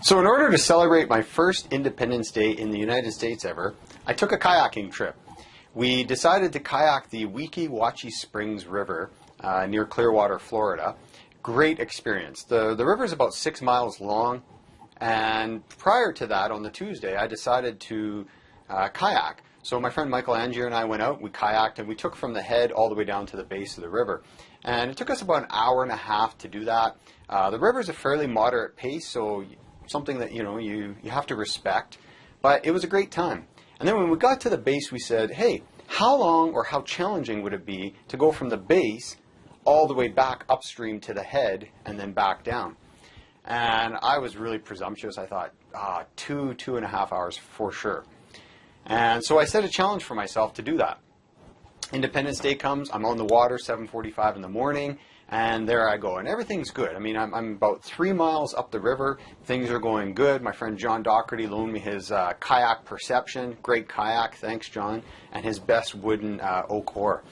So in order to celebrate my first Independence Day in the United States ever, I took a kayaking trip. We decided to kayak the Weeki Wachee Springs River near Clearwater, Florida. Great experience. The river is about 6 miles long, and prior to that, on the Tuesday, I decided to kayak. So my friend Michael Angier and I went out, we kayaked, and we took from the head all the way down to the base of the river. And it took us about an hour and a half to do that. The river is a fairly moderate pace, so something that you have to respect. But it was a great time. And then when we got to the base, we said, hey, how long or how challenging would it be to go from the base all the way back upstream to the head and then back down? And I was really presumptuous. I thought, 2.5 hours for sure. And so I set a challenge for myself to do that. Independence Day comes, I'm on the water, 7:45 in the morning, and there I go. And everything's good. I mean, I'm about 3 miles up the river. Things are going good. My friend John Doherty loaned me his kayak Perception. Great kayak. Thanks, John. And his best wooden oak oar.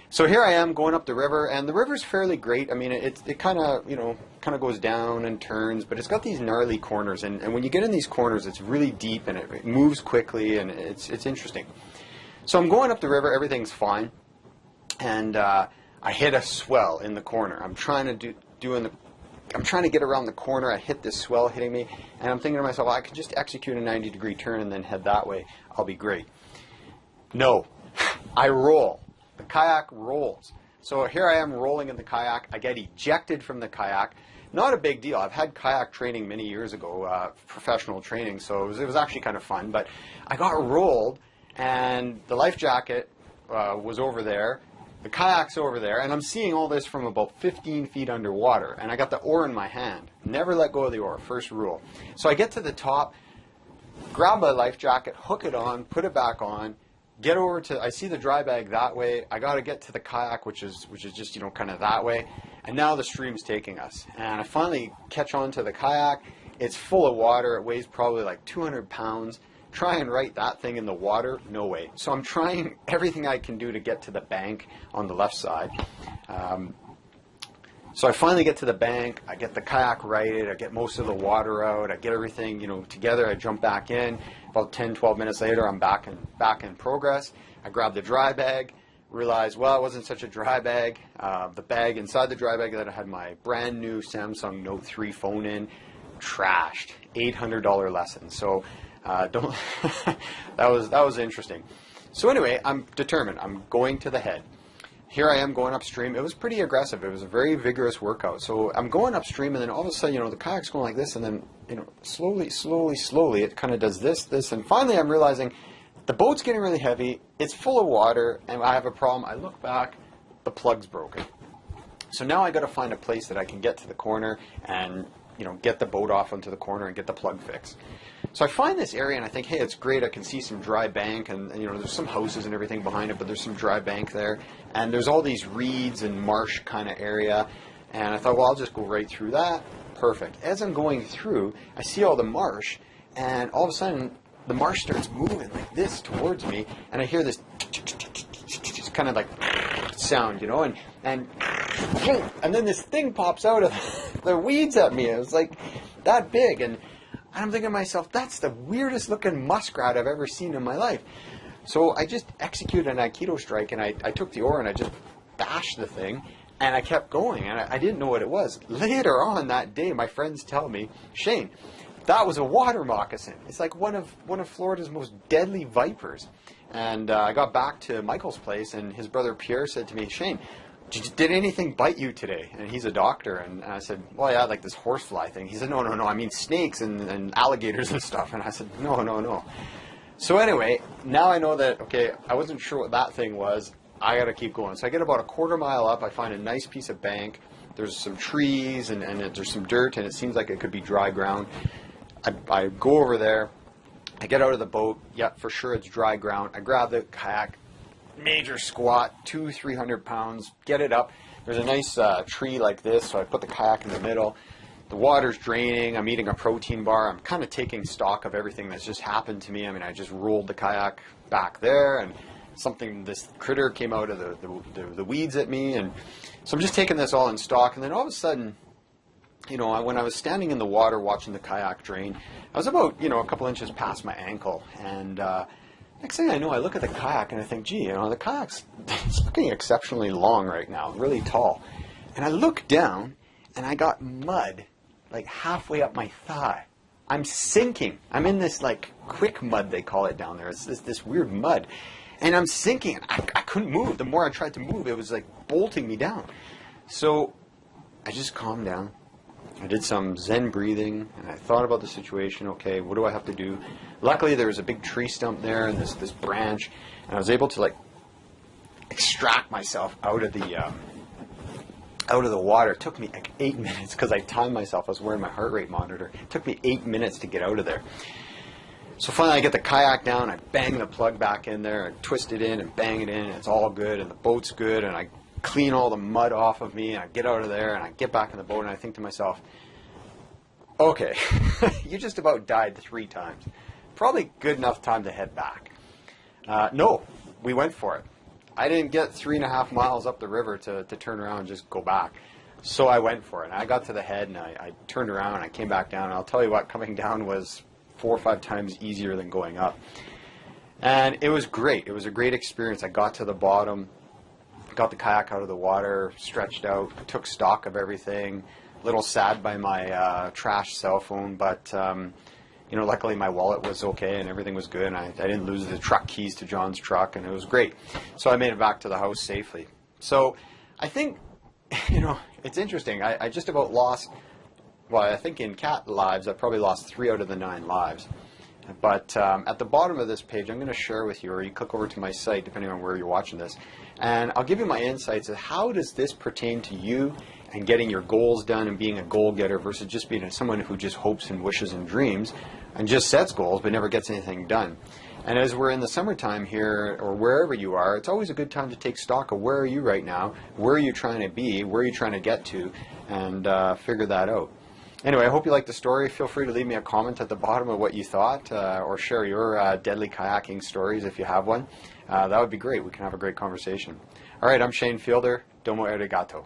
So here I am going up the river, and the river's fairly great. I mean, it kind of goes down and turns, but it's got these gnarly corners. And when you get in these corners, it's really deep, and it moves quickly, and it's interesting. So I'm going up the river. Everything's fine. And I hit a swell in the corner. I'm trying to get around the corner. I hit this swell hitting me, and I'm thinking to myself, well, I could just execute a 90-degree turn and then head that way. I'll be great. No, I roll. The kayak rolls. So here I am rolling in the kayak. I get ejected from the kayak. Not a big deal. I've had kayak training many years ago, professional training, so it was actually kind of fun. But I got rolled, and the life jacket was over there. The kayak's over there, and I'm seeing all this from about 15 feet underwater, and I got the oar in my hand. Never let go of the oar, first rule. So I get to the top, grab my life jacket, hook it on, put it back on, get over to, I see the dry bag that way. I got to get to the kayak, which is just, kind of that way, and now the stream's taking us. And I finally catch on to the kayak. It's full of water. It weighs probably like 200 pounds. Try and right that thing in the water? No way. So I'm trying everything I can do to get to the bank on the left side. So I finally get to the bank. I get the kayak righted. I get most of the water out. I get everything, together. I jump back in. About 10, 12 minutes later, I'm back in progress. I grab the dry bag. Realize, well, it wasn't such a dry bag. The bag inside the dry bag that I had my brand new Samsung Note 3 phone in, trashed. $800 lesson. So. That was interesting. So anyway, I'm determined. I'm going to the head. Here I am going upstream. It was pretty aggressive. It was a very vigorous workout. So I'm going upstream, and then all of a sudden, the kayak's going like this, and then, slowly, it kind of does this, and finally I'm realizing the boat's getting really heavy. It's full of water, and I have a problem. I look back, the plug's broken. So now I got to find a place that I can get to the corner and get the boat off onto the corner and get the plug fixed. So I find this area and I think, hey, it's great. I can see some dry bank and there's some houses and everything behind it, but there's some dry bank there. And there's all these reeds and marsh kind of area. And I thought, well, I'll just go right through that. Perfect. As I'm going through, I see all the marsh, and all of a sudden the marsh starts moving like this towards me, and I hear this kind of like sound, and then this thing pops out of the weeds at me. It was like that big, and I'm thinking to myself, that's the weirdest looking muskrat I've ever seen in my life. So I just executed an Aikido strike, and I took the oar and I just bashed the thing, and I kept going, and I didn't know what it was. Later on that day, my friends tell me, Shane, that was a water moccasin. It's like one of Florida's most deadly vipers. And I got back to Michael's place, and his brother Pierre said to me, Shane, did anything bite you today? And he's a doctor. And I said, well, yeah, like this horsefly thing. He said, no, I mean snakes and alligators and stuff. And I said, no. So anyway, now I know that, okay, I wasn't sure what that thing was. I got to keep going. So I get about a quarter mile up. I find a nice piece of bank. There's some trees and there's some dirt, and it seems like it could be dry ground. I go over there. I get out of the boat. Yeah, for sure it's dry ground. I grab the kayak, major squat, 300 pounds, get it up. There's a nice tree like this, so I put the kayak in the middle. The water's draining. I'm eating a protein bar. I'm kind of taking stock of everything that's just happened to me. I mean, I just rolled the kayak back there, and this critter came out of the weeds at me, and so I'm just taking this all in stock. And then all of a sudden, when I was standing in the water watching the kayak drain, I was about, a couple inches past my ankle. And next thing I know, I look at the kayak and I think, gee, the kayak's it's looking exceptionally long right now, really tall. And I look down and I got mud like halfway up my thigh. I'm sinking. I'm in this like quick mud, they call it down there. It's this weird mud. And I'm sinking. I couldn't move. The more I tried to move, it was like bolting me down. So I just calmed down. I did some Zen breathing, and I thought about the situation. Okay, what do I have to do? Luckily, there was a big tree stump there and this branch, and I was able to like extract myself out of the water. It took me like 8 minutes because I timed myself. I was wearing my heart rate monitor. It took me 8 minutes to get out of there. So finally, I get the kayak down. I bang the plug back in there, and twist it in, and bang it in. And it's all good, and the boat's good, and I clean all the mud off of me, and I get out of there, and I get back in the boat, and I think to myself, okay, you just about died 3 times. Probably good enough time to head back. No, we went for it. I didn't get 3.5 miles up the river to turn around and just go back. So I went for it. And I got to the head, and I turned around, and I came back down. And I'll tell you what, coming down was 4 or 5 times easier than going up. And it was great. It was a great experience. I got to the bottom, got the kayak out of the water, stretched out, took stock of everything. A little sad by my trash cell phone, but luckily my wallet was okay and everything was good. And I didn't lose the truck keys to John's truck, and it was great. So I made it back to the house safely. So I think, it's interesting. I just about lost, I think in cat lives, I probably lost 3 out of the 9 lives. But at the bottom of this page, I'm going to share with you, or you click over to my site, depending on where you're watching this, and I'll give you my insights of how does this pertain to you and getting your goals done and being a goal getter versus just being someone who just hopes and wishes and dreams and just sets goals but never gets anything done. And as we're in the summertime here, or wherever you are, it's always a good time to take stock of where are you right now, where are you trying to be, where are you trying to get to, and figure that out. Anyway, I hope you liked the story. Feel free to leave me a comment at the bottom of what you thought, or share your deadly kayaking stories if you have one. That would be great. We can have a great conversation. All right, I'm Shane Fielder. Domo arigato.